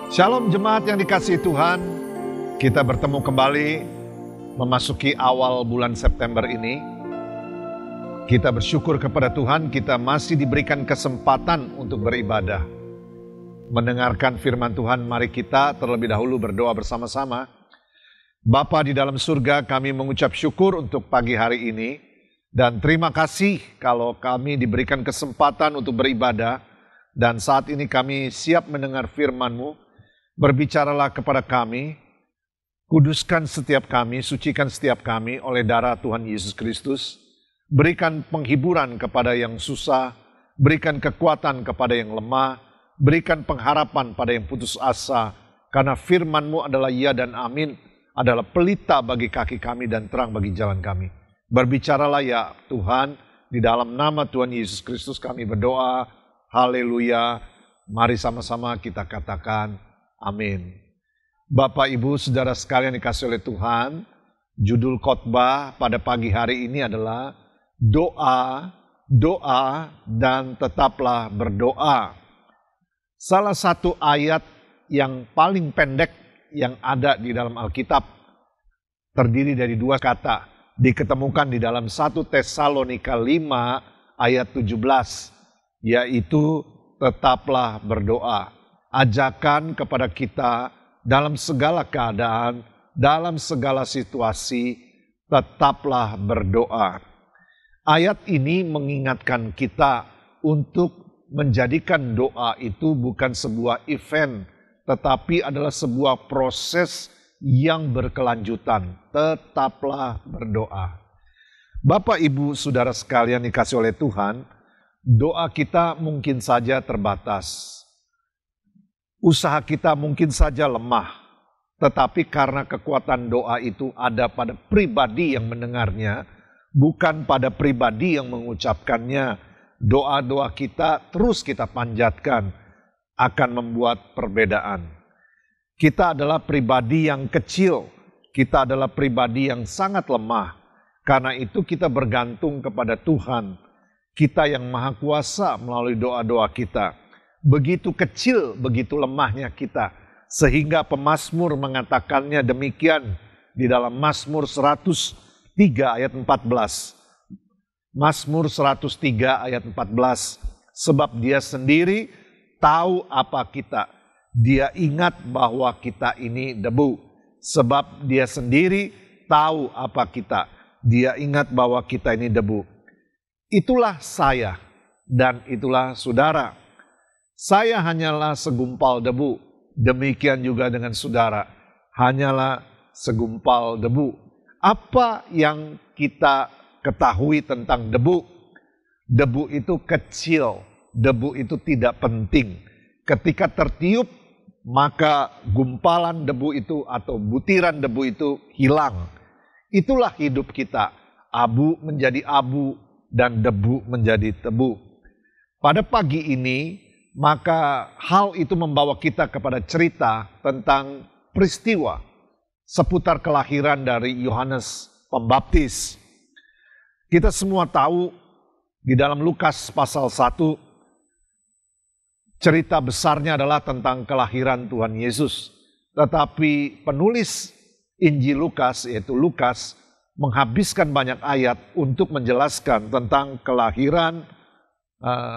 Shalom jemaat yang dikasihi Tuhan, kita bertemu kembali memasuki awal bulan September ini. Kita bersyukur kepada Tuhan, kita masih diberikan kesempatan untuk beribadah. Mendengarkan firman Tuhan, mari kita terlebih dahulu berdoa bersama-sama. Bapa di dalam surga, kami mengucap syukur untuk pagi hari ini. Dan terima kasih kalau kami diberikan kesempatan untuk beribadah. Dan saat ini kami siap mendengar firman-Mu. Berbicaralah kepada kami, kuduskan setiap kami, sucikan setiap kami oleh darah Tuhan Yesus Kristus. Berikan penghiburan kepada yang susah, berikan kekuatan kepada yang lemah, berikan pengharapan pada yang putus asa. Karena firman-Mu adalah ya dan amin, adalah pelita bagi kaki kami dan terang bagi jalan kami. Berbicaralah ya Tuhan, di dalam nama Tuhan Yesus Kristus kami berdoa. Haleluya. Mari sama-sama kita katakan amin. Bapak, Ibu, Saudara sekalian dikasih oleh Tuhan, judul khotbah pada pagi hari ini adalah doa, doa, dan tetaplah berdoa. Salah satu ayat yang paling pendek yang ada di dalam Alkitab terdiri dari dua kata, diketemukan di dalam 1 Tesalonika 5 ayat 17, yaitu tetaplah berdoa. Ajakan kepada kita dalam segala keadaan, dalam segala situasi, tetaplah berdoa. Ayat ini mengingatkan kita untuk menjadikan doa itu bukan sebuah event, tetapi adalah sebuah proses yang berkelanjutan. Tetaplah berdoa. Bapak, Ibu, Saudara sekalian dikasih oleh Tuhan, doa kita mungkin saja terbatas. Usaha kita mungkin saja lemah, tetapi karena kekuatan doa itu ada pada pribadi yang mendengarnya, bukan pada pribadi yang mengucapkannya. Doa-doa kita terus kita panjatkan akan membuat perbedaan. Kita adalah pribadi yang kecil, kita adalah pribadi yang sangat lemah. Karena itu kita bergantung kepada Tuhan, kita yang Maha Kuasa melalui doa-doa kita. Begitu kecil, begitu lemahnya kita. Sehingga pemazmur mengatakannya demikian di dalam Mazmur 103 ayat 14. Mazmur 103 ayat 14. Sebab dia sendiri tahu apa kita. Dia ingat bahwa kita ini debu. Sebab dia sendiri tahu apa kita. Dia ingat bahwa kita ini debu. Itulah saya dan itulah saudara. Saya hanyalah segumpal debu, demikian juga dengan saudara, hanyalah segumpal debu. Apa yang kita ketahui tentang debu? Debu itu kecil, debu itu tidak penting. Ketika tertiup, maka gumpalan debu itu atau butiran debu itu hilang. Itulah hidup kita, abu menjadi abu dan debu menjadi debu. Pada pagi ini, maka hal itu membawa kita kepada cerita tentang peristiwa seputar kelahiran dari Yohanes Pembaptis. Kita semua tahu di dalam Lukas pasal 1, cerita besarnya adalah tentang kelahiran Tuhan Yesus. Tetapi penulis Injil Lukas, yaitu Lukas, menghabiskan banyak ayat untuk menjelaskan tentang kelahiran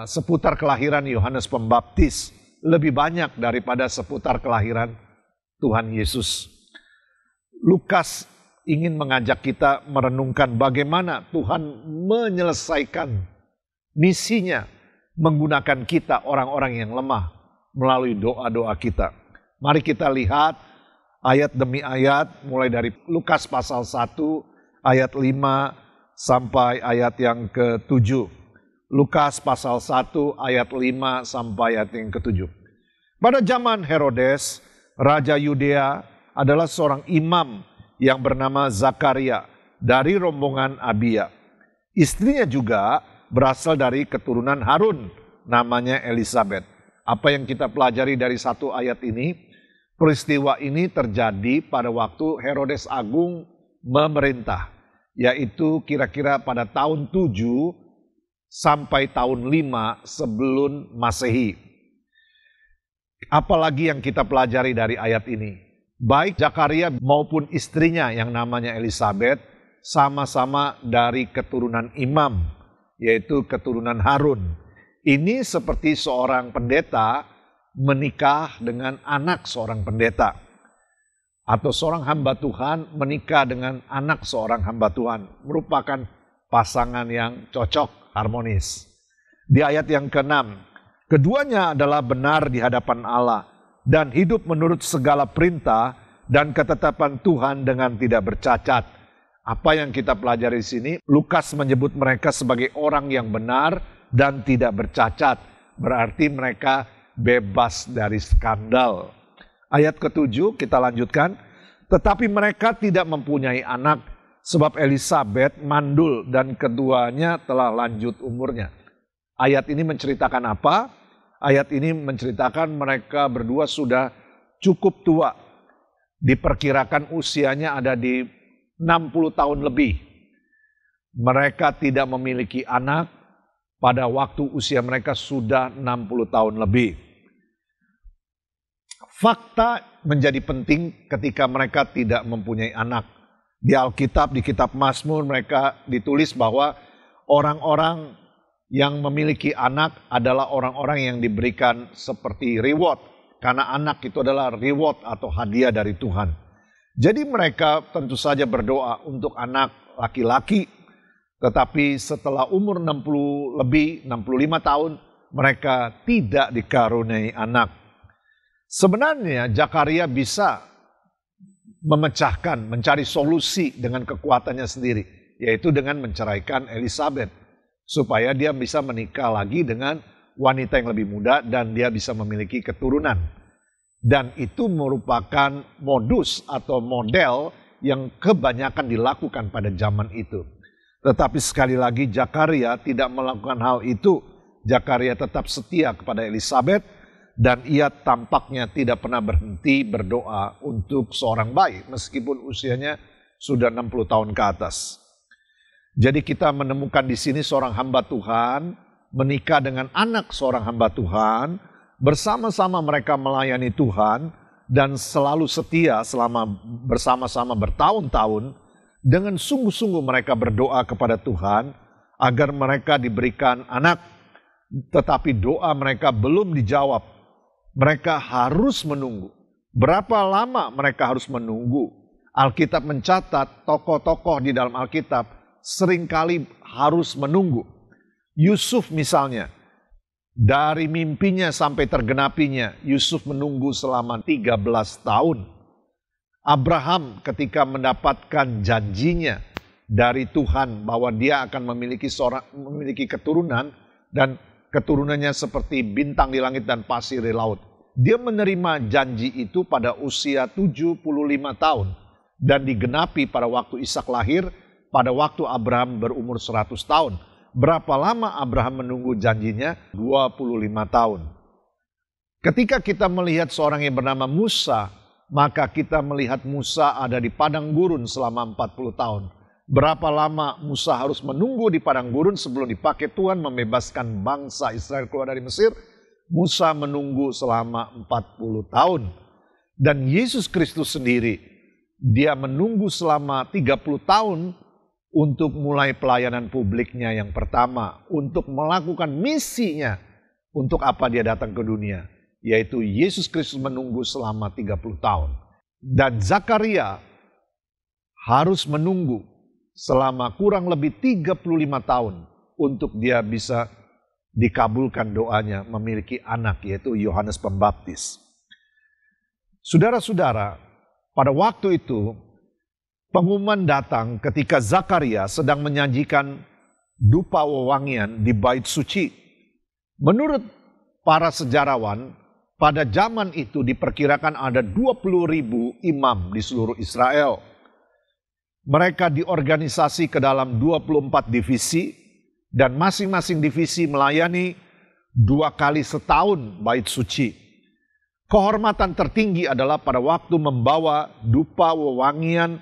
seputar kelahiran Yohanes Pembaptis lebih banyak daripada seputar kelahiran Tuhan Yesus. Lukas ingin mengajak kita merenungkan bagaimana Tuhan menyelesaikan misinya menggunakan kita orang-orang yang lemah melalui doa-doa kita. Mari kita lihat ayat demi ayat mulai dari Lukas pasal 1 ayat 5 sampai ayat yang ke-7. Lukas pasal 1 ayat 5 sampai ayat yang ke-7. Pada zaman Herodes, Raja Yudea adalah seorang imam yang bernama Zakaria dari rombongan Abia. Istrinya juga berasal dari keturunan Harun, namanya Elisabet. Apa yang kita pelajari dari satu ayat ini? Peristiwa ini terjadi pada waktu Herodes Agung memerintah, yaitu kira-kira pada tahun 7 sampai tahun 5 sebelum Masehi. Apalagi yang kita pelajari dari ayat ini? Baik Zakaria maupun istrinya yang namanya Elisabeth sama-sama dari keturunan imam, yaitu keturunan Harun. Ini seperti seorang pendeta menikah dengan anak seorang pendeta, atau seorang hamba Tuhan menikah dengan anak seorang hamba Tuhan, merupakan pasangan yang cocok, harmonis. Di ayat yang ke-6, keduanya adalah benar di hadapan Allah dan hidup menurut segala perintah dan ketetapan Tuhan dengan tidak bercacat. Apa yang kita pelajari di sini? Lukas menyebut mereka sebagai orang yang benar dan tidak bercacat. Berarti mereka bebas dari skandal. Ayat ke-7 kita lanjutkan. Tetapi mereka tidak mempunyai anak sebab Elisabeth mandul dan keduanya telah lanjut umurnya. Ayat ini menceritakan apa? Ayat ini menceritakan mereka berdua sudah cukup tua. Diperkirakan usianya ada di 60 tahun lebih. Mereka tidak memiliki anak pada waktu usia mereka sudah 60 tahun lebih. Fakta menjadi penting ketika mereka tidak mempunyai anak. Di Alkitab, di kitab Mazmur mereka ditulis bahwa orang-orang yang memiliki anak adalah orang-orang yang diberikan seperti reward. Karena anak itu adalah reward atau hadiah dari Tuhan. Jadi mereka tentu saja berdoa untuk anak laki-laki. Tetapi setelah umur 60 lebih, 65 tahun, mereka tidak dikaruniai anak. Sebenarnya Zakaria bisa mencari solusi dengan kekuatannya sendiri, yaitu dengan menceraikan Elisabeth, supaya dia bisa menikah lagi dengan wanita yang lebih muda dan dia bisa memiliki keturunan. Dan itu merupakan modus atau model yang kebanyakan dilakukan pada zaman itu. Tetapi sekali lagi Zakaria tidak melakukan hal itu. Zakaria tetap setia kepada Elisabeth dan ia tampaknya tidak pernah berhenti berdoa untuk seorang bayi meskipun usianya sudah 60 tahun ke atas. Jadi kita menemukan di sini seorang hamba Tuhan menikah dengan anak seorang hamba Tuhan, bersama-sama mereka melayani Tuhan dan selalu setia selama bersama-sama bertahun-tahun. Dengan sungguh-sungguh mereka berdoa kepada Tuhan agar mereka diberikan anak, tetapi doa mereka belum dijawab. Mereka harus menunggu. Berapa lama mereka harus menunggu? Alkitab mencatat tokoh-tokoh di dalam Alkitab seringkali harus menunggu. Yusuf misalnya, dari mimpinya sampai tergenapinya, Yusuf menunggu selama 13 tahun. Abraham ketika mendapatkan janjinya dari Tuhan bahwa dia akan memiliki keturunan dan keturunannya seperti bintang di langit dan pasir di laut. Dia menerima janji itu pada usia 75 tahun dan digenapi pada waktu Ishak lahir pada waktu Abraham berumur 100 tahun. Berapa lama Abraham menunggu janjinya? 25 tahun. Ketika kita melihat seorang yang bernama Musa, maka kita melihat Musa ada di padang gurun selama 40 tahun. Berapa lama Musa harus menunggu di padang gurun sebelum dipakai Tuhan membebaskan bangsa Israel keluar dari Mesir? Musa menunggu selama 40 tahun. Dan Yesus Kristus sendiri, dia menunggu selama 30 tahun untuk mulai pelayanan publiknya yang pertama, untuk melakukan misinya, untuk apa dia datang ke dunia. Yaitu Yesus Kristus menunggu selama 30 tahun. Dan Zakaria harus menunggu selama kurang lebih 35 tahun untuk dia bisa dikabulkan doanya memiliki anak, yaitu Yohanes Pembaptis. Saudara-saudara, pada waktu itu pengumuman datang ketika Zakaria sedang menyajikan dupa wewangian di bait suci. Menurut para sejarawan, pada zaman itu diperkirakan ada 20.000 imam di seluruh Israel. Mereka diorganisasi ke dalam 24 divisi dan masing-masing divisi melayani 2 kali setahun bait suci. Kehormatan tertinggi adalah pada waktu membawa dupa wewangian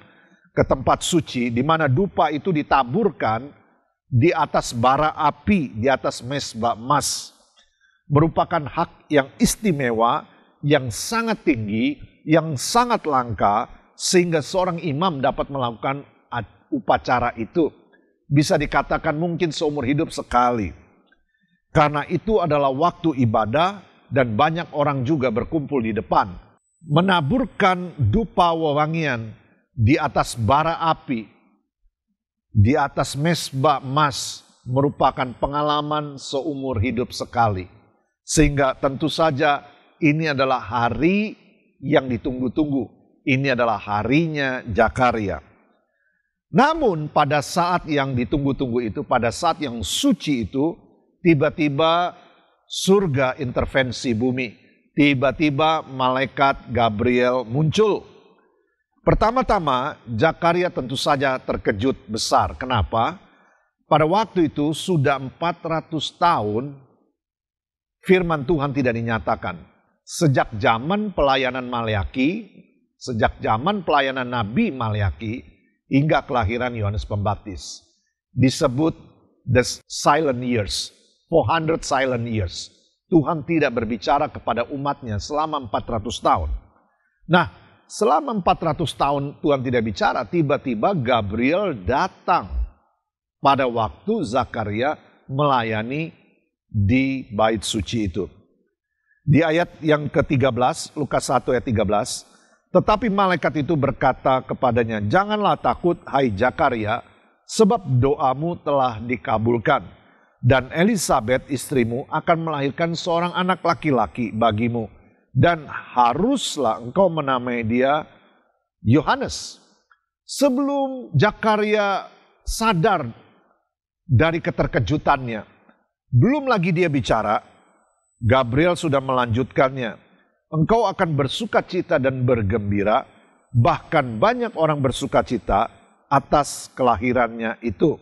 ke tempat suci, di mana dupa itu ditaburkan di atas bara api, di atas mezbah emas. Merupakan hak yang istimewa yang sangat tinggi, yang sangat langka, sehingga seorang imam dapat melakukan upacara itu. Bisa dikatakan mungkin seumur hidup sekali. Karena itu adalah waktu ibadah dan banyak orang juga berkumpul di depan. Menaburkan dupa wewangian di atas bara api, di atas mezbah emas merupakan pengalaman seumur hidup sekali. Sehingga tentu saja ini adalah hari yang ditunggu-tunggu. Ini adalah harinya Zakaria. Namun pada saat yang ditunggu-tunggu itu, pada saat yang suci itu, tiba-tiba surga intervensi bumi. Tiba-tiba malaikat Gabriel muncul. Pertama-tama Zakaria tentu saja terkejut besar. Kenapa? Pada waktu itu sudah 400 tahun firman Tuhan tidak dinyatakan. Sejak zaman pelayanan Maleaki, sejak zaman pelayanan Nabi Maleaki, hingga kelahiran Yohanes Pembaptis. Disebut the silent years, 400 silent years. Tuhan tidak berbicara kepada umatnya selama 400 tahun. Nah, selama 400 tahun Tuhan tidak bicara, tiba-tiba Gabriel datang pada waktu Zakaria melayani di bait suci itu. Di ayat yang ke-13, Lukas 1 ayat 13, tetapi malaikat itu berkata kepadanya, janganlah takut hai Zakaria, sebab doamu telah dikabulkan. Dan Elisabet istrimu akan melahirkan seorang anak laki-laki bagimu. Dan haruslah engkau menamai dia Yohanes. Sebelum Zakaria sadar dari keterkejutannya, belum lagi dia bicara, Gabriel sudah melanjutkannya. Engkau akan bersukacita dan bergembira, bahkan banyak orang bersukacita atas kelahirannya itu.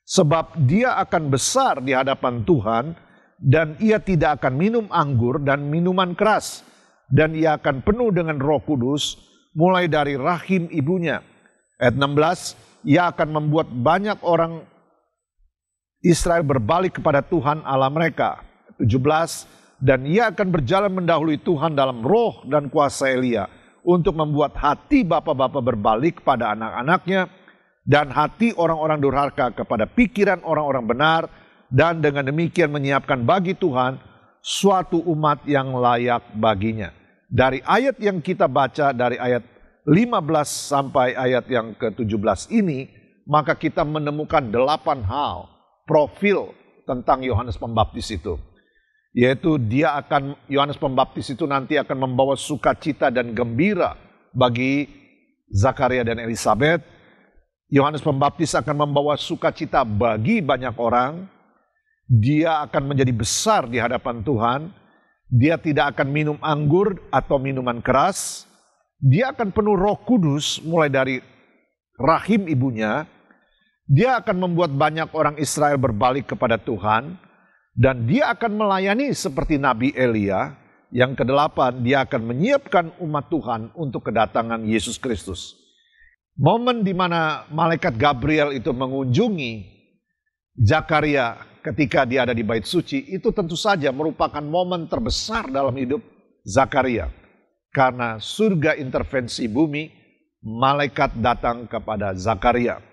Sebab dia akan besar di hadapan Tuhan, dan ia tidak akan minum anggur dan minuman keras, dan ia akan penuh dengan Roh Kudus mulai dari rahim ibunya. Ayat 16, ia akan membuat banyak orang Israel berbalik kepada Tuhan Allah mereka. 17, dan ia akan berjalan mendahului Tuhan dalam roh dan kuasa Elia untuk membuat hati bapa-bapa berbalik pada anak-anaknya dan hati orang-orang durhaka kepada pikiran orang-orang benar, dan dengan demikian menyiapkan bagi Tuhan suatu umat yang layak baginya. Dari ayat yang kita baca dari ayat 15 sampai ayat yang ke-17 ini, maka kita menemukan 8 hal profil tentang Yohanes Pembaptis itu. Yaitu Yohanes Pembaptis itu nanti akan membawa sukacita dan gembira bagi Zakaria dan Elisabet. Yohanes Pembaptis akan membawa sukacita bagi banyak orang. Dia akan menjadi besar di hadapan Tuhan. Dia tidak akan minum anggur atau minuman keras. Dia akan penuh Roh Kudus mulai dari rahim ibunya. Dia akan membuat banyak orang Israel berbalik kepada Tuhan. Dan dia akan melayani seperti Nabi Elia. Yang ke-8, dia akan menyiapkan umat Tuhan untuk kedatangan Yesus Kristus. Momen di mana malaikat Gabriel itu mengunjungi Zakaria ketika dia ada di bait suci, itu tentu saja merupakan momen terbesar dalam hidup Zakaria. Karena surga intervensi bumi, malaikat datang kepada Zakaria.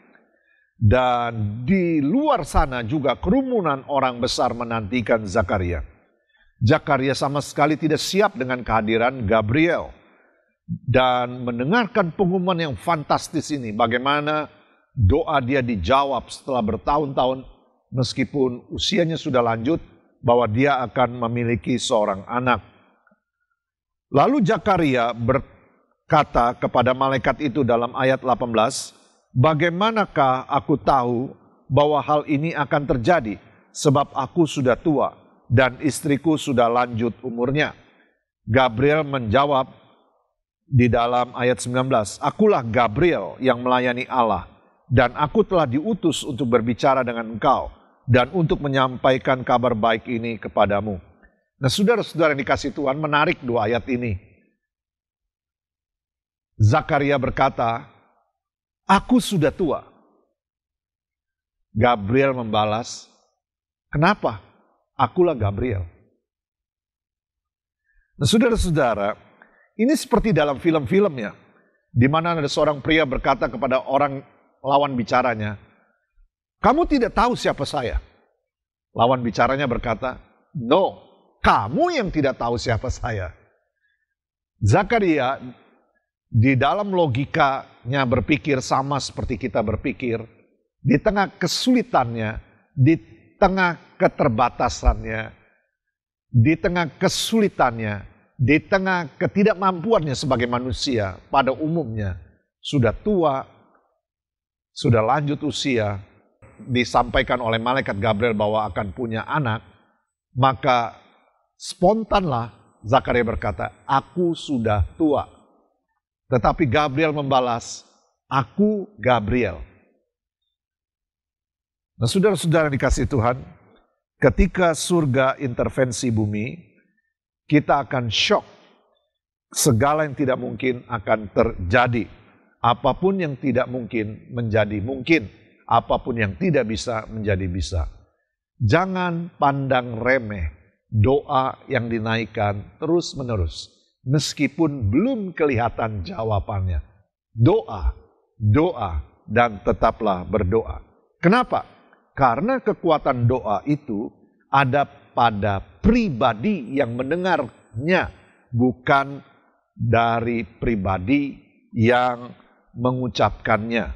Dan di luar sana juga kerumunan orang besar menantikan Zakaria. Zakaria sama sekali tidak siap dengan kehadiran Gabriel. Dan mendengarkan pengumuman yang fantastis ini, bagaimana doa dia dijawab setelah bertahun-tahun, meskipun usianya sudah lanjut, bahwa dia akan memiliki seorang anak. Lalu Zakaria berkata kepada malaikat itu dalam ayat 18, bagaimanakah aku tahu bahwa hal ini akan terjadi, sebab aku sudah tua dan istriku sudah lanjut umurnya. Gabriel menjawab di dalam ayat 19, akulah Gabriel yang melayani Allah, dan aku telah diutus untuk berbicara dengan engkau, dan untuk menyampaikan kabar baik ini kepadamu. Nah, saudara-saudara yang dikasihi Tuhan, menarik 2 ayat ini. Zakaria berkata, aku sudah tua. Gabriel membalas, kenapa? Akulah Gabriel. Nah, saudara-saudara, ini seperti dalam film-film ya, di mana ada seorang pria berkata kepada orang lawan bicaranya, "Kamu tidak tahu siapa saya." Lawan bicaranya berkata, "No, kamu yang tidak tahu siapa saya." Zakaria di dalam logikanya berpikir sama seperti kita berpikir, di tengah kesulitannya, di tengah keterbatasannya, di tengah kesulitannya, di tengah ketidakmampuannya sebagai manusia pada umumnya, sudah tua, sudah lanjut usia, disampaikan oleh malaikat Gabriel bahwa akan punya anak, maka spontanlah Zakaria berkata, "Aku sudah tua." Tetapi Gabriel membalas, "Aku Gabriel." Nah, saudara-saudara dikasihi Tuhan, ketika surga intervensi bumi, kita akan shock. Segala yang tidak mungkin akan terjadi. Apapun yang tidak mungkin menjadi mungkin. Apapun yang tidak bisa menjadi bisa. Jangan pandang remeh doa yang dinaikkan terus-menerus. Meskipun belum kelihatan jawabannya. Doa, doa, dan tetaplah berdoa. Kenapa? Karena kekuatan doa itu ada pada pribadi yang mendengarnya, bukan dari pribadi yang mengucapkannya.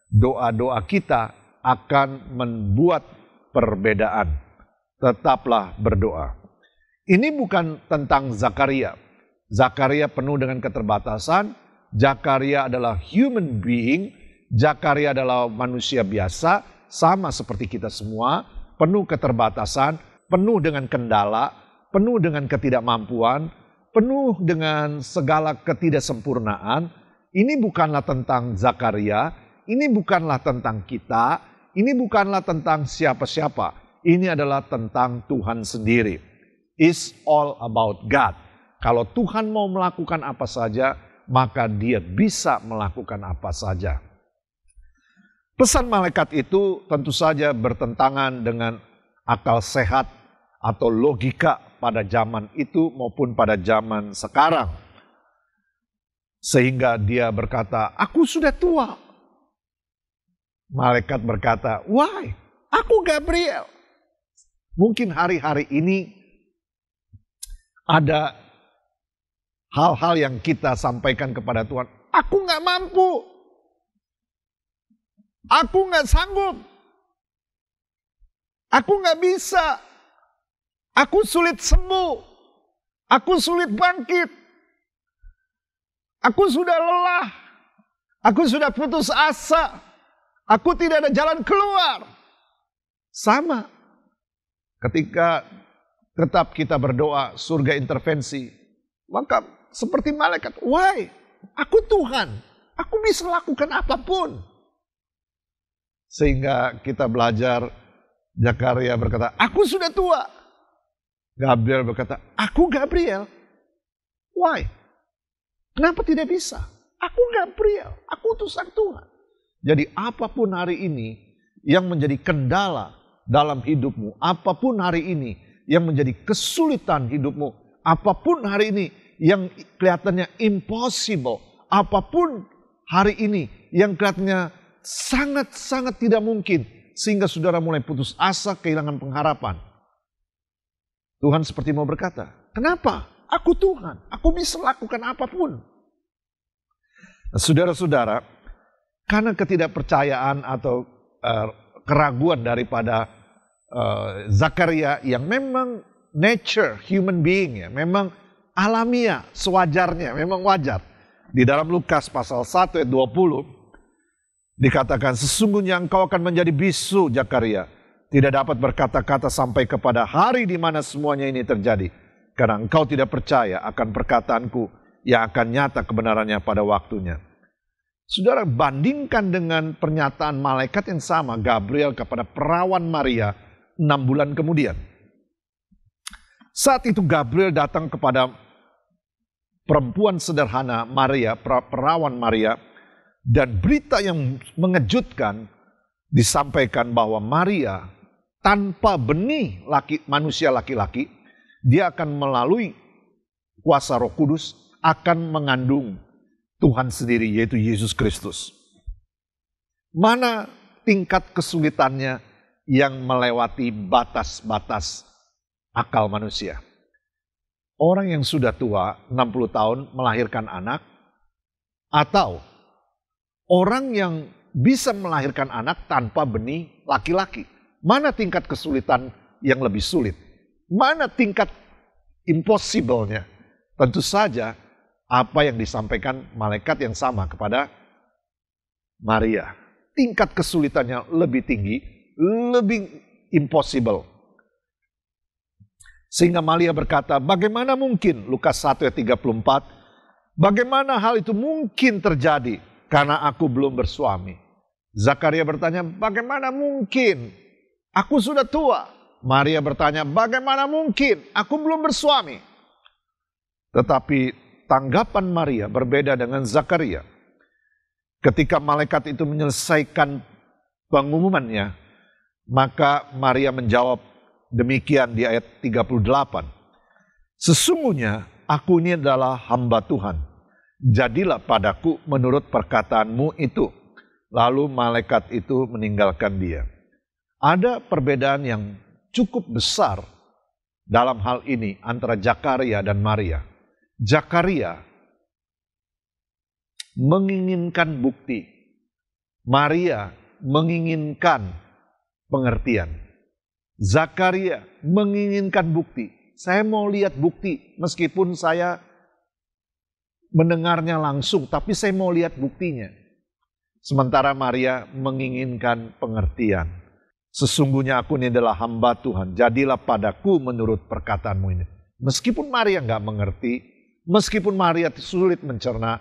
Doa-doa kita akan membuat perbedaan. Tetaplah berdoa. Ini bukan tentang Zakaria. Zakaria penuh dengan keterbatasan. Zakaria adalah human being. Zakaria adalah manusia biasa, sama seperti kita semua, penuh keterbatasan, penuh dengan kendala, penuh dengan ketidakmampuan, penuh dengan segala ketidaksempurnaan. Ini bukanlah tentang Zakaria, ini bukanlah tentang kita, ini bukanlah tentang siapa-siapa. Ini adalah tentang Tuhan sendiri. It's all about God. Kalau Tuhan mau melakukan apa saja, maka Dia bisa melakukan apa saja. Pesan malaikat itu tentu saja bertentangan dengan akal sehat atau logika pada zaman itu maupun pada zaman sekarang. Sehingga dia berkata, "Aku sudah tua." Malaikat berkata, "Why? Aku Gabriel." Mungkin hari-hari ini ada hal-hal yang kita sampaikan kepada Tuhan. "Aku gak mampu. Aku gak sanggup. Aku gak bisa. Aku sulit sembuh. Aku sulit bangkit. Aku sudah lelah. Aku sudah putus asa. Aku tidak ada jalan keluar." Sama. Ketika tetap kita berdoa, surga intervensi. Maka seperti malaikat, "Why? Aku Tuhan. Aku bisa lakukan apapun." Sehingga kita belajar, Zakaria berkata, "Aku sudah tua." Gabriel berkata, "Aku Gabriel." Why? Kenapa tidak bisa? Aku Gabriel, aku utusan Tuhan. Jadi apapun hari ini yang menjadi kendala dalam hidupmu, apapun hari ini yang menjadi kesulitan hidupmu, apapun hari ini yang kelihatannya impossible, apapun hari ini yang kelihatannya sangat-sangat tidak mungkin, sehingga saudara mulai putus asa, kehilangan pengharapan. Tuhan seperti mau berkata, "Kenapa? Aku Tuhan, aku bisa lakukan apapun." Nah, saudara-saudara, karena ketidakpercayaan atau keraguan daripada Zakaria yang memang nature, human being ya, memang alamiah, sewajarnya, memang wajar. Di dalam Lukas pasal 1 ayat 20 dikatakan, "Sesungguhnya engkau akan menjadi bisu, Zakaria. Tidak dapat berkata-kata sampai kepada hari di mana semuanya ini terjadi. Karena engkau tidak percaya akan perkataanku yang akan nyata kebenarannya pada waktunya." Saudara, bandingkan dengan pernyataan malaikat yang sama, Gabriel kepada perawan Maria 6 bulan kemudian. Saat itu Gabriel datang kepada perempuan sederhana Maria, perawan Maria, dan berita yang mengejutkan disampaikan bahwa Maria tanpa benih manusia laki-laki, dia akan melalui kuasa Roh Kudus akan mengandung Tuhan sendiri, yaitu Yesus Kristus. Mana tingkat kesulitannya yang melewati batas-batas akal manusia? Orang yang sudah tua, 60 tahun, melahirkan anak, atau orang yang bisa melahirkan anak tanpa benih laki-laki? Mana tingkat kesulitan yang lebih sulit? Mana tingkat impossible-nya? Tentu saja apa yang disampaikan malaikat yang sama kepada Maria. Tingkat kesulitannya lebih tinggi, lebih impossible. Sehingga Maria berkata, bagaimana mungkin? Lukas 1 ayat 34, bagaimana hal itu mungkin terjadi karena aku belum bersuami? Zakaria bertanya, bagaimana mungkin? Aku sudah tua. Maria bertanya, bagaimana mungkin? Aku belum bersuami. Tetapi tanggapan Maria berbeda dengan Zakaria. Ketika malaikat itu menyelesaikan pengumumannya, maka Maria menjawab demikian di ayat 38. Sesungguhnya aku ini adalah hamba Tuhan. Jadilah padaku menurut perkataanmu itu. Lalu malaikat itu meninggalkan dia. Ada perbedaan yang cukup besar dalam hal ini antara Zakaria dan Maria. Zakaria menginginkan bukti. Maria menginginkan pengertian. Zakaria menginginkan bukti. Saya mau lihat bukti meskipun saya mendengarnya langsung, tapi saya mau lihat buktinya. Sementara Maria menginginkan pengertian. Sesungguhnya aku ini adalah hamba Tuhan. Jadilah padaku menurut perkataanmu ini. Meskipun Maria nggak mengerti, meskipun Maria sulit mencerna,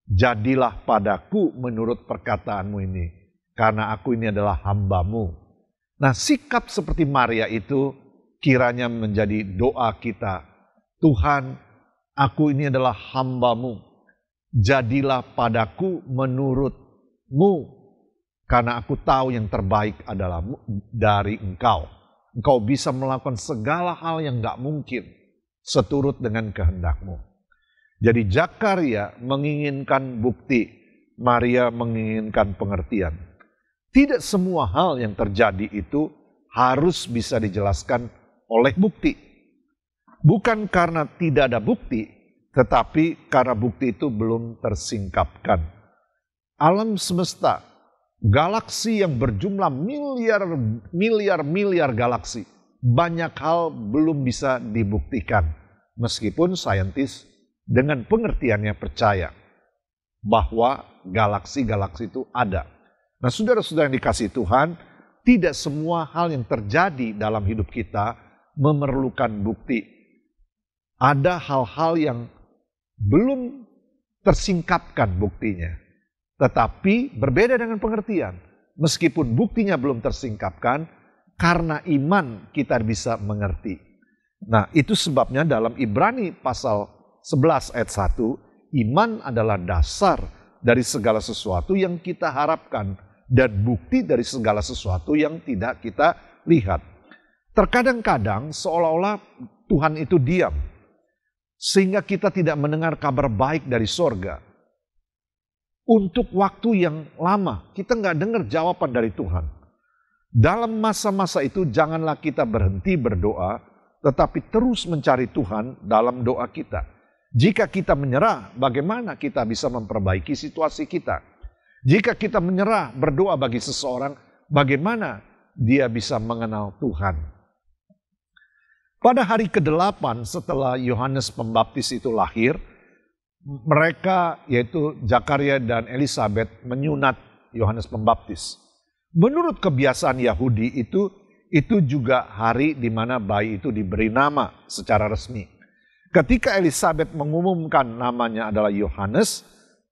jadilah padaku menurut perkataanmu ini. Karena aku ini adalah hambamu. Nah, sikap seperti Maria itu kiranya menjadi doa kita. Tuhan, aku ini adalah hambamu. Jadilah padaku menurutmu. Karena aku tahu yang terbaik adalah dari engkau. Engkau bisa melakukan segala hal yang gak mungkin seturut dengan kehendakmu. Jadi Zakaria menginginkan bukti, Maria menginginkan pengertian. Tidak semua hal yang terjadi itu harus bisa dijelaskan oleh bukti. Bukan karena tidak ada bukti, tetapi karena bukti itu belum tersingkapkan. Alam semesta, galaksi yang berjumlah miliar galaksi, banyak hal belum bisa dibuktikan. Meskipun saintis dengan pengertiannya percaya bahwa galaksi-galaksi itu ada. Nah, saudara-saudara yang dikasihi Tuhan, tidak semua hal yang terjadi dalam hidup kita memerlukan bukti. Ada hal-hal yang belum tersingkapkan buktinya. Tetapi berbeda dengan pengertian. Meskipun buktinya belum tersingkapkan, karena iman kita bisa mengerti. Nah, itu sebabnya dalam Ibrani pasal 11 ayat 1, iman adalah dasar dari segala sesuatu yang kita harapkan dan bukti dari segala sesuatu yang tidak kita lihat. Terkadang-kadang seolah-olah Tuhan itu diam, sehingga kita tidak mendengar kabar baik dari sorga. Untuk waktu yang lama, kita nggak dengar jawaban dari Tuhan. Dalam masa-masa itu janganlah kita berhenti berdoa, tetapi terus mencari Tuhan dalam doa kita. Jika kita menyerah, bagaimana kita bisa memperbaiki situasi kita? Jika kita menyerah berdoa bagi seseorang, bagaimana dia bisa mengenal Tuhan? Pada hari ke-8 setelah Yohanes Pembaptis itu lahir, mereka yaitu Zakaria dan Elisabet menyunat Yohanes Pembaptis. Menurut kebiasaan Yahudi itu juga hari di mana bayi itu diberi nama secara resmi. Ketika Elisabet mengumumkan namanya adalah Yohanes,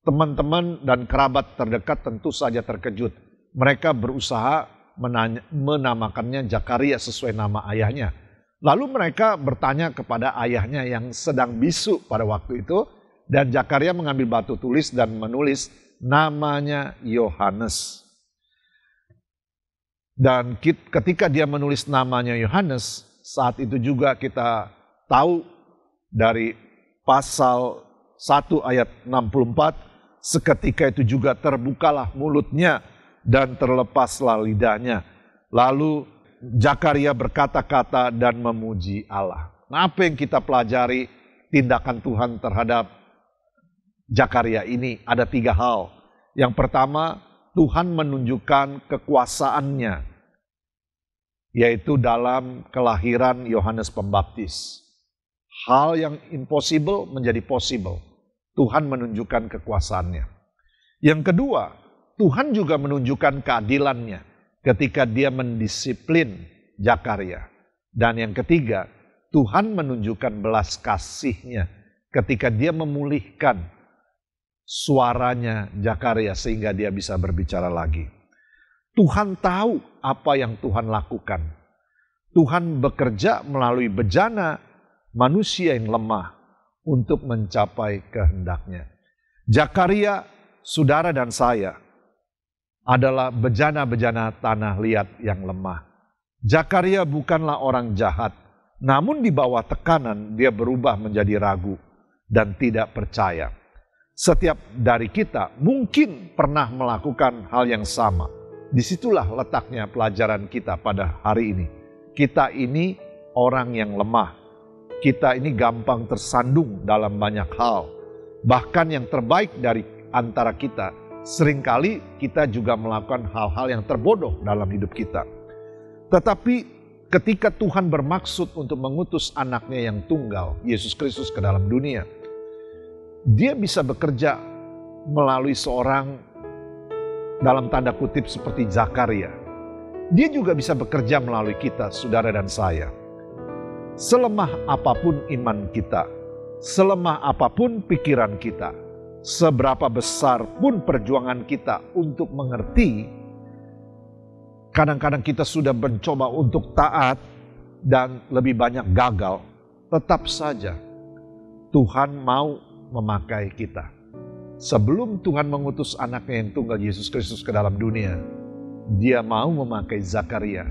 teman-teman dan kerabat terdekat tentu saja terkejut. Mereka berusaha menamakannya Zakaria sesuai nama ayahnya. Lalu mereka bertanya kepada ayahnya yang sedang bisu pada waktu itu, dan Zakaria mengambil batu tulis dan menulis namanya Yohanes. Dan ketika dia menulis namanya Yohanes, saat itu juga kita tahu dari pasal 1 ayat 64, seketika itu juga terbukalah mulutnya dan terlepaslah lidahnya. Lalu Zakaria berkata-kata dan memuji Allah. Nah, apa yang kita pelajari tindakan Tuhan terhadap Zakaria ini? Ada 3 hal. Yang pertama, Tuhan menunjukkan kekuasaannya, yaitu dalam kelahiran Yohanes Pembaptis. Hal yang impossible menjadi possible. Tuhan menunjukkan kekuasaannya. Yang kedua, Tuhan juga menunjukkan keadilannya ketika dia mendisiplin Zakaria. Dan yang ketiga, Tuhan menunjukkan belas kasihnya ketika dia memulihkan suaranya Zakaria sehingga dia bisa berbicara lagi. Tuhan tahu apa yang Tuhan lakukan. Tuhan bekerja melalui bejana manusia yang lemah untuk mencapai kehendaknya. Zakaria, saudara dan saya, adalah bejana-bejana tanah liat yang lemah. Zakaria bukanlah orang jahat, namun di bawah tekanan dia berubah menjadi ragu dan tidak percaya. Setiap dari kita mungkin pernah melakukan hal yang sama. Disitulah letaknya pelajaran kita pada hari ini. Kita ini orang yang lemah. Kita ini gampang tersandung dalam banyak hal. Bahkan yang terbaik dari antara kita, seringkali kita juga melakukan hal-hal yang terbodoh dalam hidup kita. Tetapi ketika Tuhan bermaksud untuk mengutus anaknya yang tunggal, Yesus Kristus, ke dalam dunia, dia bisa bekerja melalui seorang, dalam tanda kutip, seperti Zakaria. Dia juga bisa bekerja melalui kita, saudara dan saya. Selemah apapun iman kita, selemah apapun pikiran kita, seberapa besar pun perjuangan kita untuk mengerti, kadang-kadang kita sudah mencoba untuk taat dan lebih banyak gagal, tetap saja Tuhan mau memakai kita. Sebelum Tuhan mengutus anaknya yang tunggal Yesus Kristus ke dalam dunia, dia mau memakai Zakaria,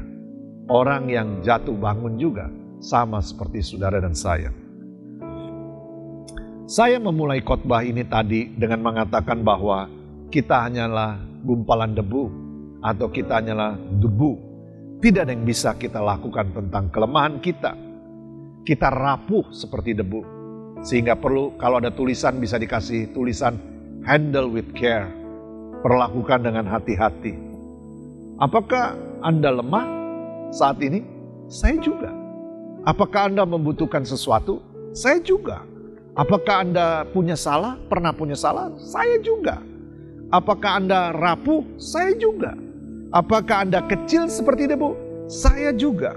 orang yang jatuh bangun juga, sama seperti saudara dan saya. Saya memulai khotbah ini tadi dengan mengatakan bahwa kita hanyalah gumpalan debu, atau kita hanyalah debu. Tidak ada yang bisa kita lakukan tentang kelemahan kita. Kita rapuh seperti debu. Sehingga perlu, kalau ada tulisan, bisa dikasih tulisan handle with care. Perlakukan dengan hati-hati. Apakah Anda lemah saat ini? Saya juga. Apakah Anda membutuhkan sesuatu? Saya juga. Apakah Anda punya salah? Pernah punya salah? Saya juga. Apakah Anda rapuh? Saya juga. Apakah Anda kecil seperti debu? Saya juga.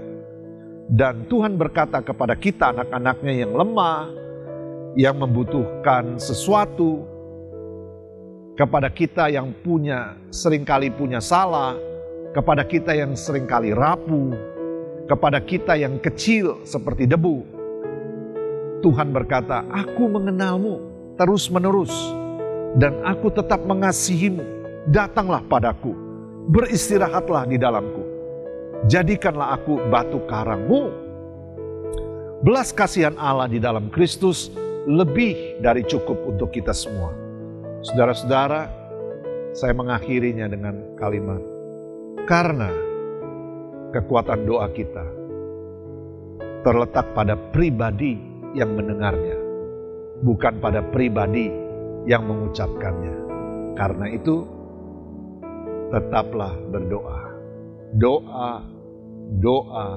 Dan Tuhan berkata kepada kita, anak-anaknya yang lemah, yang membutuhkan sesuatu, kepada kita yang seringkali punya salah, kepada kita yang seringkali rapuh, kepada kita yang kecil seperti debu. Tuhan berkata, aku mengenalmu terus menerus, dan aku tetap mengasihimu. Datanglah padaku, beristirahatlah di dalamku. Jadikanlah aku batu karangmu. Belas kasihan Allah di dalam Kristus lebih dari cukup untuk kita semua. Saudara-saudara, saya mengakhirinya dengan kalimat, karena kekuatan doa kita terletak pada pribadi yang mendengarnya, bukan pada pribadi yang mengucapkannya. Karena itu, tetaplah berdoa. Doa, doa,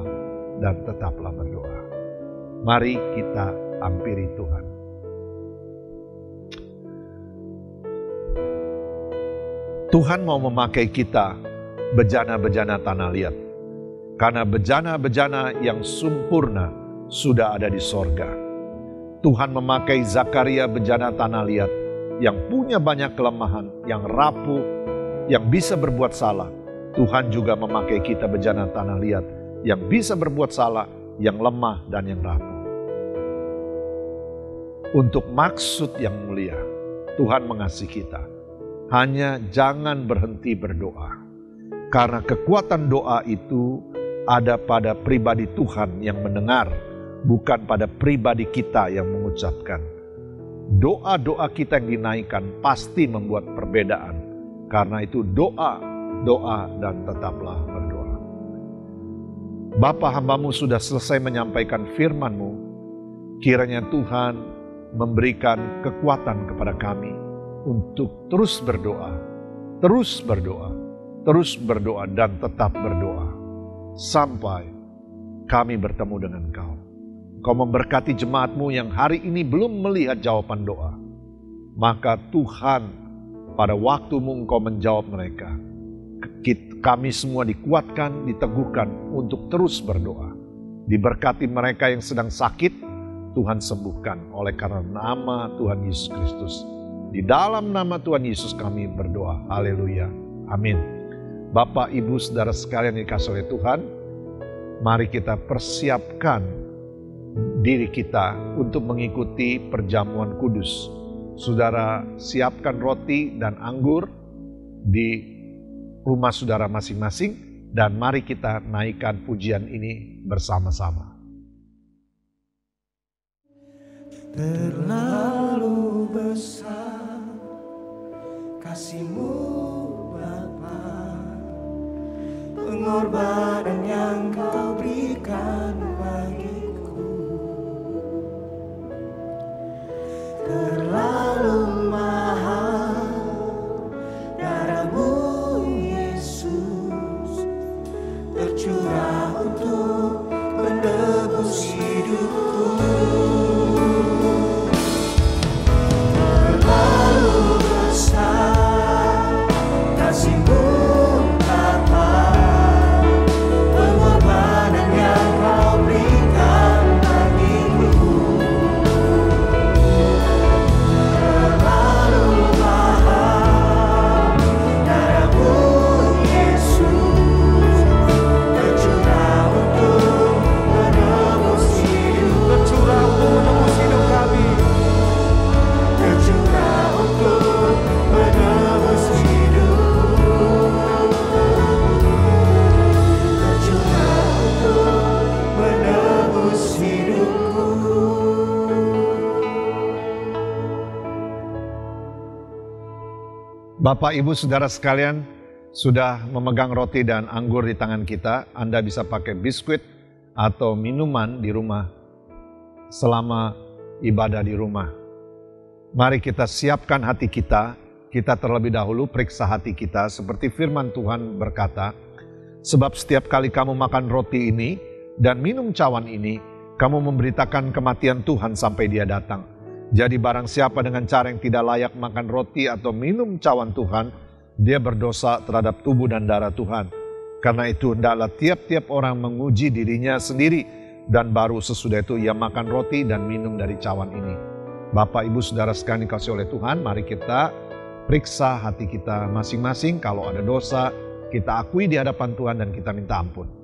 dan tetaplah berdoa. Mari kita hampiri Tuhan. Tuhan mau memakai kita, bejana-bejana tanah liat. Karena bejana-bejana yang sempurna sudah ada di sorga. Tuhan memakai Zakaria, bejana tanah liat, yang punya banyak kelemahan, yang rapuh, yang bisa berbuat salah. Tuhan juga memakai kita, bejana tanah liat, yang bisa berbuat salah, yang lemah dan yang rapuh. Untuk maksud yang mulia, Tuhan mengasihi kita. Hanya jangan berhenti berdoa. Karena kekuatan doa itu ada pada pribadi Tuhan yang mendengar, bukan pada pribadi kita yang mengucapkan. doa-doa kita yang dinaikkan pasti membuat perbedaan. Karena itu doa, dan tetaplah berdoa. Bapa, hamba-Mu sudah selesai menyampaikan firman-Mu. Kiranya Tuhan memberikan kekuatan kepada kami untuk terus berdoa, dan tetap berdoa. Sampai kami bertemu dengan Kau. Kau memberkati jemaat-Mu yang hari ini belum melihat jawaban doa. Maka Tuhan, pada waktu-Mu Engkau menjawab mereka. Kami semua dikuatkan, diteguhkan untuk terus berdoa. Diberkati mereka yang sedang sakit, Tuhan sembuhkan oleh karena nama Tuhan Yesus Kristus. Di dalam nama Tuhan Yesus kami berdoa. Haleluya. Amin. Bapak, Ibu, Saudara sekalian yang dikasihi oleh Tuhan, mari kita persiapkan diri kita untuk mengikuti perjamuan kudus. Saudara siapkan roti dan anggur di rumah saudara masing-masing, dan mari kita naikkan pujian ini bersama-sama. Terlalu besar kasih-Mu Bapa, pengorbanan yang Kau berikan bagiku. Terlalu mahal darah-Mu Yesus, tercurah untuk menebus hidupku. Terlalu besar kasih-Mu Bapa, pengorbanan yang Kau berikan bagiku. Terlalu mahal darah-Mu Yesus, tercurah untuk menebus hidup. Tercurah untuk menebus hidup kami. Tercurah untuk menebus hidup. Tercurah untuk menebus hidupku. Bapak, Ibu, Saudara sekalian, sudah memegang roti dan anggur di tangan kita. Anda bisa pakai biskuit atau minuman di rumah selama ibadah di rumah. Mari kita siapkan hati kita. Kita terlebih dahulu periksa hati kita seperti firman Tuhan berkata, sebab setiap kali kamu makan roti ini dan minum cawan ini, kamu memberitakan kematian Tuhan sampai Dia datang. Jadi barang siapa dengan cara yang tidak layak makan roti atau minum cawan Tuhan, dia berdosa terhadap tubuh dan darah Tuhan. Karena itu hendaklah tiap-tiap orang menguji dirinya sendiri, dan baru sesudah itu ia makan roti dan minum dari cawan ini. Bapak, Ibu, Saudara sekalian dikasihi oleh Tuhan, mari kita periksa hati kita masing-masing. Kalau ada dosa, kita akui di hadapan Tuhan dan kita minta ampun.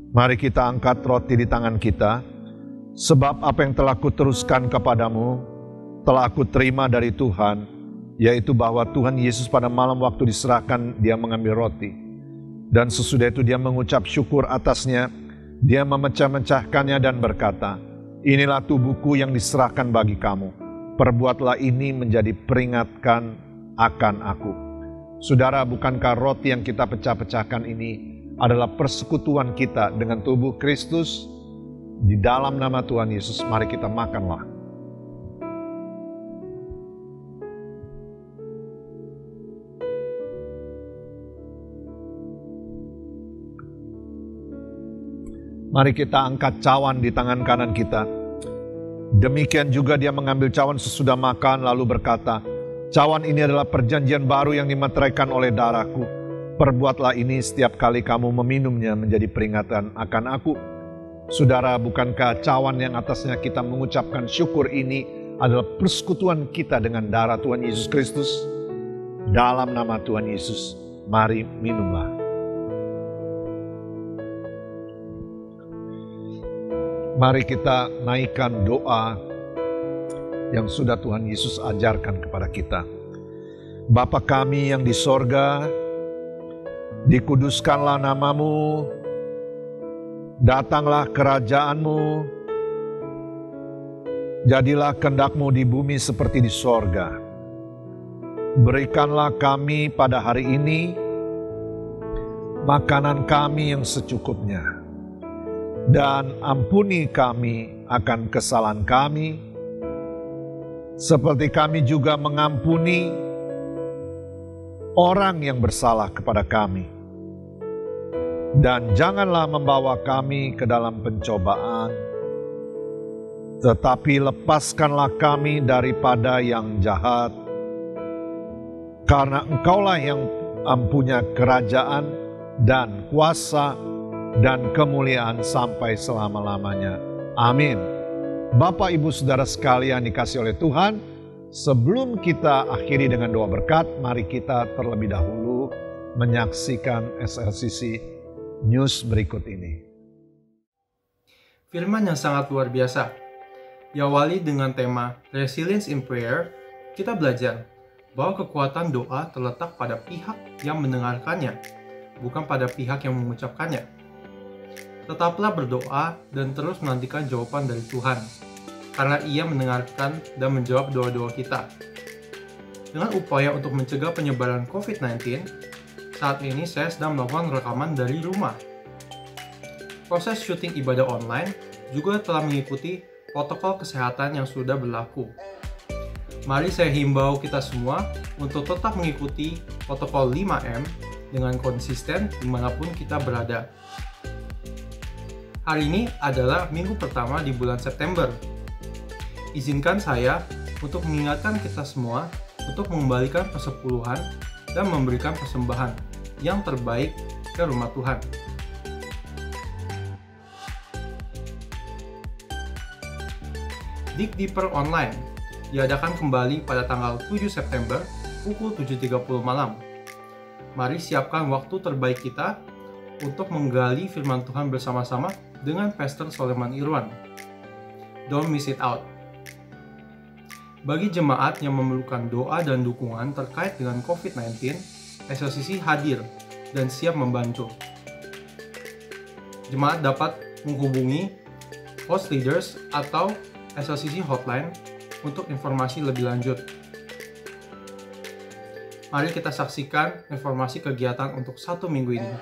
Mari kita angkat roti di tangan kita, sebab apa yang telah kuteruskan kepadamu, telah aku terima dari Tuhan, yaitu bahwa Tuhan Yesus pada malam waktu diserahkan, Dia mengambil roti. Dan sesudah itu Dia mengucap syukur atasnya, Dia memecah-mecahkannya dan berkata, inilah tubuhku yang diserahkan bagi kamu, perbuatlah ini menjadi peringatan akan aku. Saudara, bukankah roti yang kita pecah-pecahkan ini adalah persekutuan kita dengan tubuh Kristus? Di dalam nama Tuhan Yesus, mari kita makanlah. Mari kita angkat cawan di tangan kanan kita. Demikian juga Dia mengambil cawan sesudah makan lalu berkata, cawan ini adalah perjanjian baru yang dimeteraikan oleh darahku. Perbuatlah ini setiap kali kamu meminumnya menjadi peringatan akan aku. Saudara, bukankah cawan yang atasnya kita mengucapkan syukur ini adalah persekutuan kita dengan darah Tuhan Yesus Kristus? Dalam nama Tuhan Yesus, mari minumlah. Mari kita naikkan doa yang sudah Tuhan Yesus ajarkan kepada kita. Bapa kami yang di sorga, dikuduskanlah namamu, datanglah kerajaanmu, jadilah kehendakmu di bumi seperti di sorga. Berikanlah kami pada hari ini makanan kami yang secukupnya, dan ampuni kami akan kesalahan kami, seperti kami juga mengampuni orang yang bersalah kepada kami. Dan janganlah membawa kami ke dalam pencobaan, tetapi lepaskanlah kami daripada yang jahat, karena Engkaulah yang mempunyai kerajaan dan kuasa dan kemuliaan sampai selama-lamanya. Amin. Bapak, Ibu, Saudara sekalian dikasih oleh Tuhan, sebelum kita akhiri dengan doa berkat, mari kita terlebih dahulu menyaksikan SLCC News berikut ini. Firman yang sangat luar biasa. Diawali dengan tema Resilience in Prayer, kita belajar bahwa kekuatan doa terletak pada pihak yang mendengarkannya, bukan pada pihak yang mengucapkannya. Tetaplah berdoa dan terus menantikan jawaban dari Tuhan, karena Ia mendengarkan dan menjawab doa-doa kita. Dengan upaya untuk mencegah penyebaran COVID-19, saat ini saya sedang melakukan rekaman dari rumah. Proses syuting ibadah online juga telah mengikuti protokol kesehatan yang sudah berlaku. Mari saya himbau kita semua untuk tetap mengikuti protokol 5M dengan konsisten dimanapun kita berada. Hari ini adalah minggu pertama di bulan September. Izinkan saya untuk mengingatkan kita semua untuk mengembalikan persepuluhan dan memberikan persembahan yang terbaik ke rumah Tuhan. Dig Deeper Online diadakan kembali pada tanggal 7 September pukul 7.30 malam. Mari siapkan waktu terbaik kita untuk menggali firman Tuhan bersama-sama dengan Pastor Soleman Irwan. Don't miss it out. Bagi jemaat yang memerlukan doa dan dukungan terkait dengan COVID-19, SLCC hadir dan siap membantu. Jemaat dapat menghubungi host leaders atau SLCC hotline untuk informasi lebih lanjut. Mari kita saksikan informasi kegiatan untuk 1 minggu ini.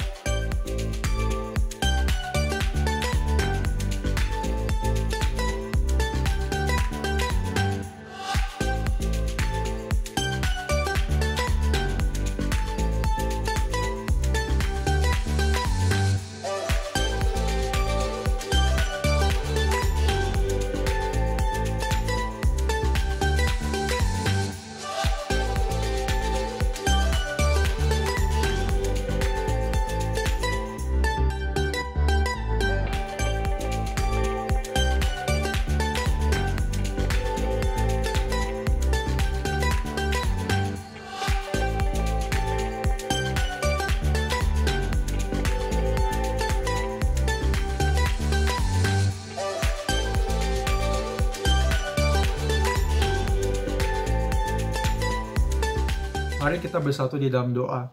Mari kita bersatu di dalam doa.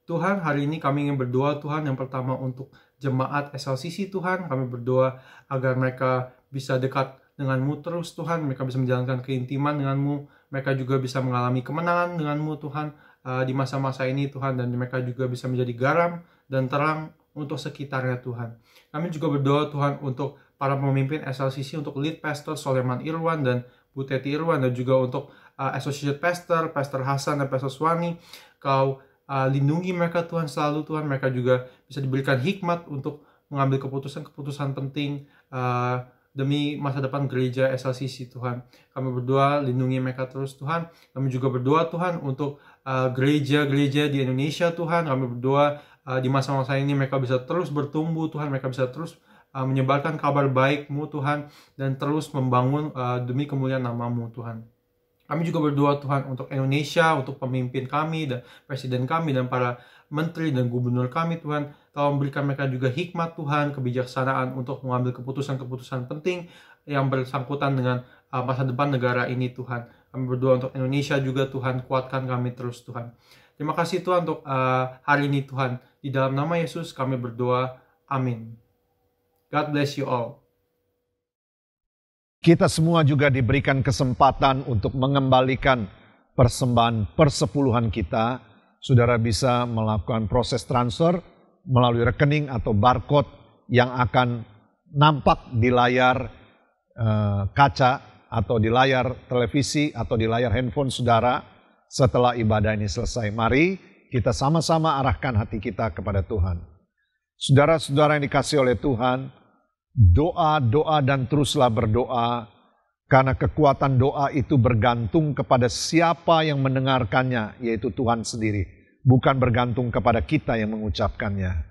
Tuhan, hari ini kami ingin berdoa, Tuhan, yang pertama untuk jemaat SLCC, Tuhan. Kami berdoa agar mereka bisa dekat dengan-Mu terus, Tuhan. Mereka bisa menjalankan keintiman dengan-Mu. Mereka juga bisa mengalami kemenangan dengan-Mu, Tuhan, di masa-masa ini, Tuhan. Dan mereka juga bisa menjadi garam dan terang untuk sekitarnya, Tuhan. Kami juga berdoa, Tuhan, untuk para pemimpin SLCC, untuk lead pastor Soleman Irwan dan Bu Teti Irwan, dan juga untuk associate pastor, Pastor Hasan dan Pastor Swani. Kau lindungi mereka, Tuhan, selalu, Tuhan. Mereka juga bisa diberikan hikmat untuk mengambil keputusan-keputusan penting demi masa depan gereja SLCC, Tuhan. Kami berdoa, lindungi mereka terus, Tuhan. Kami juga berdoa, Tuhan, untuk gereja-gereja di Indonesia, Tuhan. Kami berdoa di masa-masa ini mereka bisa terus bertumbuh, Tuhan. Mereka bisa terus menyebarkan kabar baik-Mu, Tuhan, dan terus membangun demi kemuliaan nama-Mu, Tuhan. Kami juga berdoa, Tuhan, untuk Indonesia, untuk pemimpin kami dan presiden kami dan para menteri dan gubernur kami, Tuhan. Tolong berikan mereka juga hikmat Tuhan, kebijaksanaan untuk mengambil keputusan-keputusan penting yang bersangkutan dengan masa depan negara ini Tuhan. Kami berdoa untuk Indonesia juga Tuhan, kuatkan kami terus Tuhan. Terima kasih Tuhan untuk hari ini Tuhan. Di dalam nama Yesus kami berdoa. Amin. God bless you all. Kita semua juga diberikan kesempatan untuk mengembalikan persembahan persepuluhan kita. Saudara bisa melakukan proses transfer melalui rekening atau barcode yang akan nampak di layar kaca atau di layar televisi atau di layar handphone saudara setelah ibadah ini selesai. Mari kita sama-sama arahkan hati kita kepada Tuhan. Saudara-saudara yang dikasihi oleh Tuhan, doa-doa dan teruslah berdoa, karena kekuatan doa itu bergantung kepada siapa yang mendengarkannya, yaitu Tuhan sendiri, bukan bergantung kepada kita yang mengucapkannya.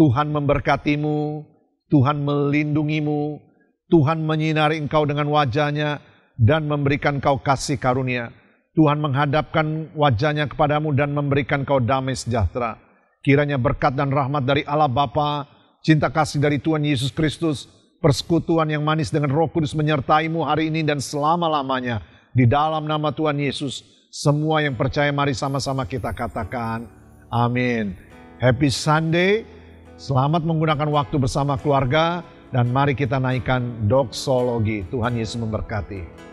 Tuhan memberkatimu, Tuhan melindungimu, Tuhan menyinari engkau dengan wajahnya dan memberikan kau kasih karunia. Tuhan menghadapkan wajahnya kepadamu dan memberikan kau damai sejahtera. Kiranya berkat dan rahmat dari Allah Bapa, cinta kasih dari Tuhan Yesus Kristus, persekutuan yang manis dengan Roh Kudus menyertaimu hari ini dan selama-lamanya. Di dalam nama Tuhan Yesus, semua yang percaya mari sama-sama kita katakan amin. Happy Sunday, selamat menggunakan waktu bersama keluarga, dan mari kita naikkan doksologi. Tuhan Yesus memberkati.